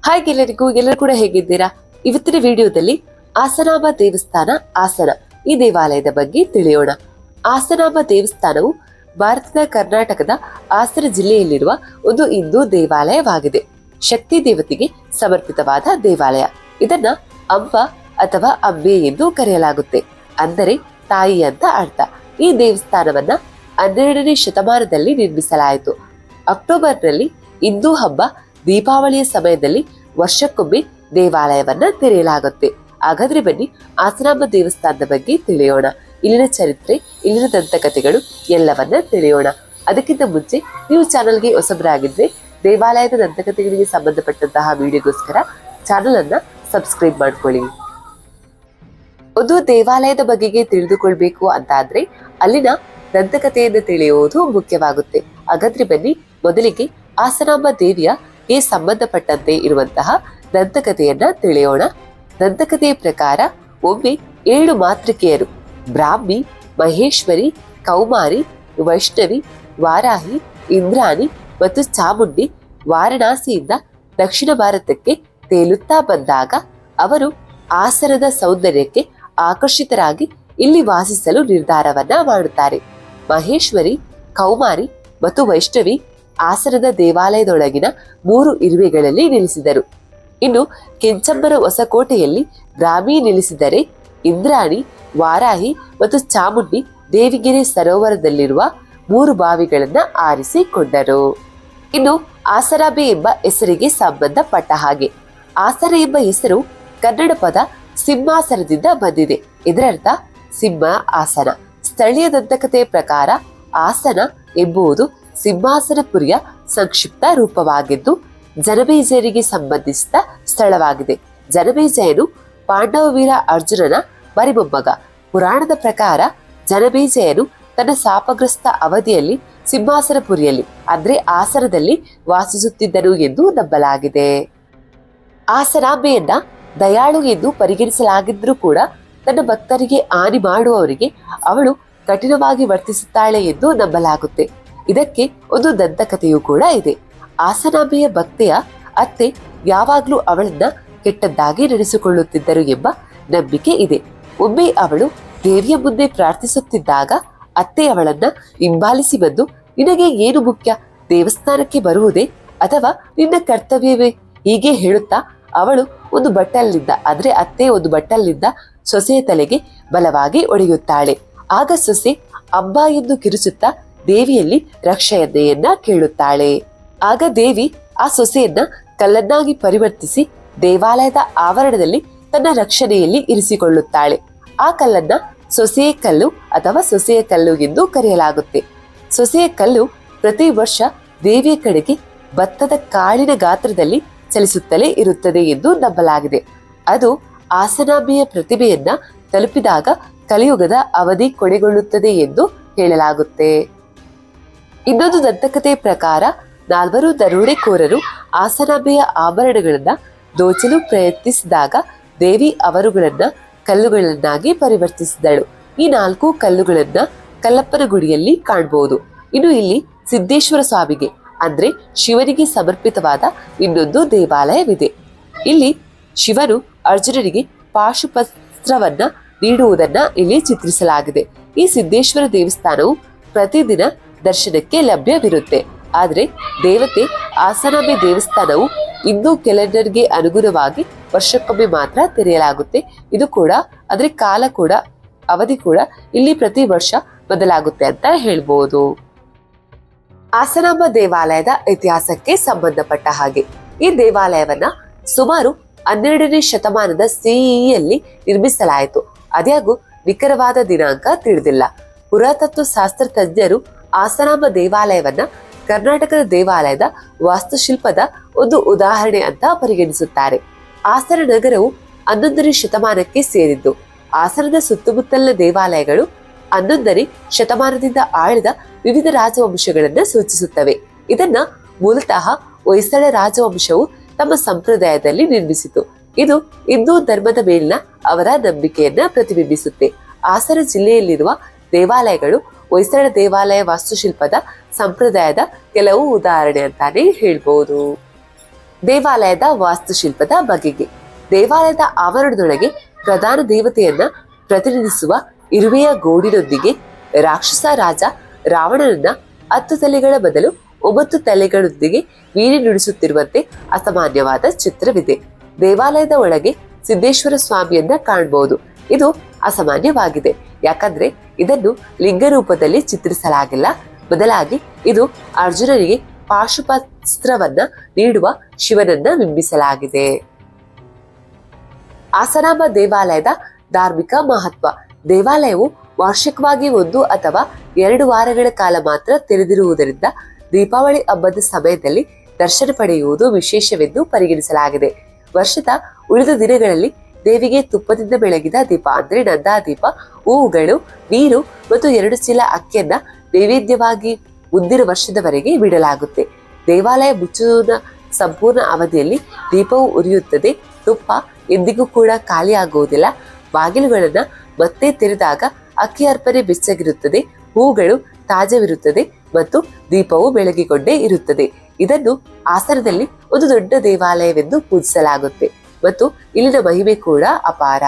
Hi ಎಲ್ಲರೂ ಕೂಡ ಹೇಗಿದ್ದೀರಾ? ಇವತ್ತಿನ ವಿಡಿಯೋದಲ್ಲಿ ಆಸನಾಂಬ ದೇವಸ್ಥಾನ ಹಾಸನ ಈ ದೇವಾಲಯದ ಬಗ್ಗೆ ತಿಳಿಯೋಣ. ಆಸನಾಂಬ ದೇವಸ್ಥಾನವು ಭಾರತದ ಕರ್ನಾಟಕದ ಹಾಸನ ಜಿಲ್ಲೆಯಲ್ಲಿರುವ ಒಂದು ಹಿಂದೂ ದೇವಾಲಯವಾಗಿದೆ. ಶಕ್ತಿ ದೇವತೆಗೆ ಸಮರ್ಪಿತವಾದ ದೇವಾಲಯ. ಇದನ್ನ ಅಂಬ ಅಥವಾ ಅಂಬೆ ಎಂದು ಕರೆಯಲಾಗುತ್ತೆ. ಅಂದರೆ ತಾಯಿ ಅಂತ ಅರ್ಥ. ಈ ದೇವಸ್ಥಾನವನ್ನ 12ನೇ ಶತಮಾನದಲ್ಲಿ ನಿರ್ಮಿಸಲಾಯಿತು. ಅಕ್ಟೋಬರ್ನಲ್ಲಿ ಹಿಂದೂ ಹಬ್ಬ ದೀಪಾವಳಿಯ ಸಮಯದಲ್ಲಿ ವರ್ಷಕ್ಕೊಮ್ಮೆ ದೇವಾಲಯವನ್ನ ತೆರೆಯಲಾಗುತ್ತೆ. ಹಾಗಾದ್ರೆ ಬನ್ನಿ ಆಸನಾಂಬ ದೇವಸ್ಥಾನದ ಬಗ್ಗೆ ತಿಳಿಯೋಣ. ಇಲ್ಲಿನ ಚರಿತ್ರೆ, ಇಲ್ಲಿನ ದಂತಕಥೆಗಳು ಎಲ್ಲವನ್ನ ತಿಳಿಯೋಣ. ಅದಕ್ಕಿಂತ ಮುಂಚೆ ನೀವು ಚಾನಲ್ಗೆ ಹೊಸಬರಾಗಿದ್ರೆ ದೇವಾಲಯದ ದಂತಕಥೆಗಳಿಗೆ ಸಂಬಂಧಪಟ್ಟಂತಹ ವಿಡಿಯೋಗೋಸ್ಕರ ಚಾನಲ್ ಅನ್ನ ಸಬ್ಸ್ಕ್ರೈಬ್ ಮಾಡ್ಕೊಳ್ಳಿ. ಒಂದು ದೇವಾಲಯದ ಬಗೆಗೆ ತಿಳಿದುಕೊಳ್ಬೇಕು ಅಂತ ಆದ್ರೆ ಅಲ್ಲಿನ ದಂತಕಥೆಯನ್ನು ತಿಳಿಯುವುದು ಮುಖ್ಯವಾಗುತ್ತೆ. ಹಾಗಾದ್ರೆ ಬನ್ನಿ ಮೊದಲಿಗೆ ಆಸನಾಂಬ ದೇವಿಯ ಸಂಬಂಧಪಟ್ಟಂತೆ ಇರುವಂತಹ ದಂತಕಥೆಯನ್ನ ತಿಳಿಯೋಣ. ದಂತಕಥೆಯ ಪ್ರಕಾರ ಒಮ್ಮೆ 7 ಮಾತೃಕೆಯರು ಬ್ರಾಹ್ಮಿ, ಮಹೇಶ್ವರಿ, ಕೌಮಾರಿ, ವೈಷ್ಣವಿ, ವಾರಾಹಿ, ಇಂದ್ರಾಣಿ ಮತ್ತು ಚಾಮುಂಡಿ ವಾರಣಾಸಿಯಿಂದ ದಕ್ಷಿಣ ಭಾರತಕ್ಕೆ ತೇಲುತ್ತಾ ಬಂದಾಗ ಅವರು ಹಾಸನದ ಸೌಂದರ್ಯಕ್ಕೆ ಆಕರ್ಷಿತರಾಗಿ ಇಲ್ಲಿ ವಾಸಿಸಲು ನಿರ್ಧಾರವನ್ನ ಮಾಡುತ್ತಾರೆ. ಮಹೇಶ್ವರಿ, ಕೌಮಾರಿ ಮತ್ತು ವೈಷ್ಣವಿ ಹಾಸನದ ದೇವಾಲಯದೊಳಗಿನ 3 ಇರುವೆಗಳಲ್ಲಿ ನಿಲ್ಲಿಸಿದರು. ಇನ್ನು ಕೆಂಚಮ್ಮನ ಹೊಸಕೋಟೆಯಲ್ಲಿ ಬ್ರಾಹ್ಮಿ ನಿಲ್ಲಿಸಿದರೆ ಇಂದ್ರಾಣಿ, ವಾರಾಹಿ ಮತ್ತು ಚಾಮುಂಡಿ ದೇವಿಗೆರೆ ಸರೋವರದಲ್ಲಿರುವ 3 ಬಾವಿಗಳನ್ನ ಆರಿಸಿಕೊಂಡರು. ಇನ್ನು ಆಸನಾಂಬೆ ಎಂಬ ಹೆಸರಿಗೆ ಸಂಬಂಧಪಟ್ಟ ಹಾಗೆ ಆಸನ ಎಂಬ ಹೆಸರು ಕನ್ನಡ ಪದ ಸಿಂಹಾಸನದಿಂದ ಬಂದಿದೆ. ಇದರರ್ಥ ಸಿಂಹ ಆಸನ. ಸ್ಥಳೀಯ ದಂತಕಥೆಯ ಪ್ರಕಾರ ಆಸನ ಎಂಬುದು ಸಿಂಹಾಸನಪುರಿಯ ಸಂಕ್ಷಿಪ್ತ ರೂಪವಾಗಿದ್ದು ಜನಮೇಜಯನಿಗೆ ಸಂಬಂಧಿಸಿದ ಸ್ಥಳವಾಗಿದೆ. ಜನಮೇಜಯನು ಪಾಂಡವ ವೀರ ಅರ್ಜುನನ ಮರಿಮೊಮ್ಮಗ. ಪುರಾಣದ ಪ್ರಕಾರ ಜನಮೇಜಯನು ತನ್ನ ಶಾಪಗ್ರಸ್ತ ಅವಧಿಯಲ್ಲಿ ಸಿಂಹಾಸನಪುರಿಯಲ್ಲಿ ಅಂದ್ರೆ ಹಾಸನದಲ್ಲಿ ವಾಸಿಸುತ್ತಿದ್ದನು ಎಂದು ನಂಬಲಾಗಿದೆ. ಆಸನಾಂಬೆಯನ್ನ ದಯಾಳು ಎಂದು ಪರಿಗಣಿಸಲಾಗಿದ್ರೂ ಕೂಡ ತನ್ನ ಭಕ್ತರಿಗೆ ಹಾನಿ ಮಾಡುವವರಿಗೆ ಅವಳು ಕಠಿಣವಾಗಿ ವರ್ತಿಸುತ್ತಾಳೆ ಎಂದು ನಂಬಲಾಗುತ್ತೆ. ಇದಕ್ಕೆ ಒಂದು ದಂತಕಥೆಯೂ ಕೂಡ ಇದೆ. ಆಸನಾಂಬೆಯ ಭಕ್ತೆಯ ಅತ್ತೆ ಯಾವಾಗ್ಲೂ ಅವಳನ್ನ ಕೆಟ್ಟದ್ದಾಗಿ ನಡೆಸಿಕೊಳ್ಳುತ್ತಿದ್ದರು ಎಂಬ ನಂಬಿಕೆ ಇದೆ. ಒಮ್ಮೆ ಅವಳು ದೇವಿಯ ಮುಂದೆ ಪ್ರಾರ್ಥಿಸುತ್ತಿದ್ದಾಗ ಅತ್ತೆ ಅವಳನ್ನ ಹಿಂಬಾಲಿಸಿ ಬಂದು, ನಿನಗೆ ಏನು ಮುಖ್ಯ, ದೇವಸ್ಥಾನಕ್ಕೆ ಬರುವುದೇ ಅಥವಾ ನಿನ್ನ ಕರ್ತವ್ಯವೇ? ಹೀಗೆ ಹೇಳುತ್ತಾ ಅವಳು ಒಂದು ಬಟ್ಟಲಿನಿಂದ ಅಂದ್ರೆ ಅತ್ತೆ ಒಂದು ಬಟ್ಟಲಿನಿಂದ ಸೊಸೆಯ ತಲೆಗೆ ಬಲವಾಗಿ ಒಡೆಯುತ್ತಾಳೆ. ಆಗ ಸೊಸೆ ಅಂಬಾ ಎಂದು ಕಿರುಚುತ್ತಾ ದೇವಿಯಲ್ಲಿ ರಕ್ಷೆಯನ್ನೆಯನ್ನ ಕೇಳುತ್ತಾಳೆ. ಆಗ ದೇವಿ ಆ ಸೊಸೆಯನ್ನ ಕಲ್ಲನ್ನಾಗಿ ಪರಿವರ್ತಿಸಿ ದೇವಾಲಯದ ಆವರಣದಲ್ಲಿ ತನ್ನ ರಕ್ಷಣೆಯಲ್ಲಿ ಇರಿಸಿಕೊಳ್ಳುತ್ತಾಳೆ. ಆ ಕಲ್ಲನ್ನ ಸೊಸೆಯ ಕಲ್ಲು ಅಥವಾ ಸೊಸೆಯ ಕಲ್ಲು ಎಂದು ಕರೆಯಲಾಗುತ್ತೆ. ಸೊಸೆಯ ಕಲ್ಲು ಪ್ರತಿ ವರ್ಷ ದೇವಿಯ ಕಡೆಗೆ ಭತ್ತದ ಕಾಳಿನ ಗಾತ್ರದಲ್ಲಿ ಚಲಿಸುತ್ತಲೇ ಇರುತ್ತದೆ ಎಂದು ನಂಬಲಾಗಿದೆ. ಅದು ಆಸನಾಂಬೆಯ ಪ್ರತಿಭೆಯನ್ನ ತಲುಪಿದಾಗ ಕಲಿಯುಗದ ಅವಧಿ ಕೊನೆಗೊಳ್ಳುತ್ತದೆ ಎಂದು ಹೇಳಲಾಗುತ್ತೆ. ಇನ್ನೊಂದು ದಂತಕಥೆಯ ಪ್ರಕಾರ 4 ದರೋಡೆಕೋರರು ಆಸನಾಂಬೆಯ ಆಭರಣಗಳನ್ನ ದೋಚಲು ಪ್ರಯತ್ನಿಸಿದಾಗ ದೇವಿ ಅವರುಗಳನ್ನ ಕಲ್ಲುಗಳನ್ನಾಗಿ ಪರಿವರ್ತಿಸಿದಳು. ಈ 4 ಕಲ್ಲುಗಳನ್ನ ಕಲ್ಲಪ್ಪನ ಗುಡಿಯಲ್ಲಿ ಕಾಣಬಹುದು. ಇನ್ನು ಇಲ್ಲಿ ಸಿದ್ದೇಶ್ವರ ಸ್ವಾಮಿಗೆ ಅಂದ್ರೆ ಶಿವನಿಗೆ ಸಮರ್ಪಿತವಾದ ಇನ್ನೊಂದು ದೇವಾಲಯವಿದೆ. ಇಲ್ಲಿ ಶಿವನು ಅರ್ಜುನನಿಗೆ ಪಾಶುಪಸ್ತ್ರವನ್ನ ನೀಡುವುದನ್ನ ಇಲ್ಲಿ ಚಿತ್ರಿಸಲಾಗಿದೆ. ಈ ಸಿದ್ದೇಶ್ವರ ದೇವಸ್ಥಾನವು ಪ್ರತಿದಿನ ದರ್ಶನಕ್ಕೆ ಲಭ್ಯವಿರುತ್ತೆ. ಆದ್ರೆ ದೇವತೆ ಆಸನಾಂಬೆ ದೇವಸ್ಥಾನವು ಹಿಂದೂ ಕ್ಯಾಲೆಂಡರ್ಗೆ ಅನುಗುಣವಾಗಿ ವರ್ಷಕ್ಕೊಮ್ಮೆ ಮಾತ್ರ ತೆರೆಯಲಾಗುತ್ತೆ. ಇದು ಕೂಡ ಅಂದ್ರೆ ಕಾಲ ಕೂಡ ಅವಧಿ ಕೂಡ ಇಲ್ಲಿ ಪ್ರತಿ ವರ್ಷ ಬದಲಾಗುತ್ತೆ ಅಂತ ಹೇಳ್ಬೋದು. ಆಸನಾಂಬ ದೇವಾಲಯದ ಇತಿಹಾಸಕ್ಕೆ ಸಂಬಂಧಪಟ್ಟ ಹಾಗೆ ಈ ದೇವಾಲಯವನ್ನ ಸುಮಾರು 12ನೇ ಶತಮಾನದ ಸಿಇಯಲ್ಲಿ ನಿರ್ಮಿಸಲಾಯಿತು. ಅದ್ಯಾಗೂ ನಿಖರವಾದ ದಿನಾಂಕ ತಿಳಿದಿಲ್ಲ. ಪುರಾತತ್ವ ಶಾಸ್ತ್ರ ತಜ್ಞರು ಆಸನಾಂಬ ದೇವಾಲಯವನ್ನ ಕರ್ನಾಟಕದ ದೇವಾಲಯದ ವಾಸ್ತುಶಿಲ್ಪದ ಒಂದು ಉದಾಹರಣೆ ಅಂತ ಪರಿಗಣಿಸುತ್ತಾರೆ. ಹಾಸನ ನಗರವು 11ನೇ ಶತಮಾನಕ್ಕೆ ಸೇರಿದ್ದು. ಹಾಸನದ ಸುತ್ತಮುತ್ತಲಿನ ದೇವಾಲಯಗಳು 11ನೇ ಶತಮಾನದಿಂದ ಆಳಿದ ವಿವಿಧ ರಾಜವಂಶಗಳನ್ನ ಸೂಚಿಸುತ್ತವೆ. ಇದನ್ನ ಮೂಲತಃ ಹೊಯ್ಸಳ ರಾಜವಂಶವು ತಮ್ಮ ಸಂಪ್ರದಾಯದಲ್ಲಿ ನಿರ್ಮಿಸಿತು. ಇದು ಹಿಂದೂ ಧರ್ಮದ ಮೇಲಿನ ಅವರ ನಂಬಿಕೆಯನ್ನ ಪ್ರತಿಬಿಂಬಿಸುತ್ತೆ. ಹಾಸನ ಜಿಲ್ಲೆಯಲ್ಲಿರುವ ದೇವಾಲಯಗಳು ಹೊಯ್ಸಳ ದೇವಾಲಯ ವಾಸ್ತುಶಿಲ್ಪದ ಸಂಪ್ರದಾಯದ ಕೆಲವು ಉದಾಹರಣೆ ಅಂತಾನೆ ಹೇಳ್ಬೋದು. ದೇವಾಲಯದ ವಾಸ್ತುಶಿಲ್ಪದ ಬಗೆಗೆ. ದೇವಾಲಯದ ಆವರಣದೊಳಗೆ ಪ್ರಧಾನ ದೇವತೆಯನ್ನ ಪ್ರತಿನಿಧಿಸುವ ಇರುವೆಯ ಗೋಡಿನೊಂದಿಗೆ ರಾಕ್ಷಸ ರಾಜ ರಾವಣನನ್ನ 10 ತಲೆಗಳ ಬದಲು 9 ತಲೆಗಳೊಂದಿಗೆ ವೀಣೆ ನುಡಿಸುತ್ತಿರುವಂತೆ ಅಸಾಮಾನ್ಯವಾದ ಚಿತ್ರವಿದೆ. ದೇವಾಲಯದ ಒಳಗೆ ಸಿದ್ದೇಶ್ವರ ಸ್ವಾಮಿಯನ್ನ ಕಾಣಬಹುದು. ಇದು ಅಸಾಮಾನ್ಯವಾಗಿದೆ, ಯಾಕಂದ್ರೆ ಇದನ್ನು ಲಿಂಗ ರೂಪದಲ್ಲಿ ಚಿತ್ರಿಸಲಾಗಿಲ್ಲ. ಬದಲಾಗಿ ಇದು ಅರ್ಜುನನಿಗೆ ಪಾಶುಪಸ್ತ್ರವನ್ನ ನೀಡುವ ಶಿವನನ್ನ ಬಿಂಬಿಸಲಾಗಿದೆ. ಆಸನಾಂಬ ದೇವಾಲಯದ ಧಾರ್ಮಿಕ ಮಹತ್ವ. ದೇವಾಲಯವು ವಾರ್ಷಿಕವಾಗಿ 1 ಅಥವಾ 2 ವಾರಗಳ ಕಾಲ ಮಾತ್ರ ತೆರೆದಿರುವುದರಿಂದ ದೀಪಾವಳಿ ಹಬ್ಬದ ಸಮಯದಲ್ಲಿ ದರ್ಶನ ಪಡೆಯುವುದು ವಿಶೇಷವೆಂದು ಪರಿಗಣಿಸಲಾಗಿದೆ. ವರ್ಷದ ಉಳಿದ ದಿನಗಳಲ್ಲಿ ದೇವಿಗೆ ತುಪ್ಪದಿಂದ ಬೆಳಗಿದ ದೀಪ ಅಂದ್ರೆ ನಂದಾದೀಪ, ಹೂವುಗಳು, ನೀರು ಮತ್ತು 2 ಚೀಲ ಅಕ್ಕಿಯನ್ನ ನೈವೇದ್ಯವಾಗಿ ಮುಂದಿನ ವರ್ಷದವರೆಗೆ ಬಿಡಲಾಗುತ್ತೆ. ದೇವಾಲಯ ಮುಚ್ಚುವ ಸಂಪೂರ್ಣ ಅವಧಿಯಲ್ಲಿ ದೀಪವು ಉರಿಯುತ್ತದೆ. ತುಪ್ಪ ಎಂದಿಗೂ ಕೂಡ ಖಾಲಿ ಆಗುವುದಿಲ್ಲ. ಬಾಗಿಲುಗಳನ್ನ ಮತ್ತೆ ತೆರೆದಾಗ ಅಕ್ಕಿ ಅರ್ಪಣೆ ಬೆಚ್ಚಗಿರುತ್ತದೆ, ಹೂಗಳು ತಾಜವಿರುತ್ತದೆ ಮತ್ತು ದೀಪವು ಬೆಳಗಿಕೊಂಡೇ ಇರುತ್ತದೆ. ಇದನ್ನು ಹಾಸನದಲ್ಲಿ ಒಂದು ದೊಡ್ಡ ದೇವಾಲಯವೆಂದು ಪೂಜಿಸಲಾಗುತ್ತೆ ಮತ್ತು ಇಲ್ಲಿನ ಮಹಿಮೆ ಕೂಡ ಅಪಾರ.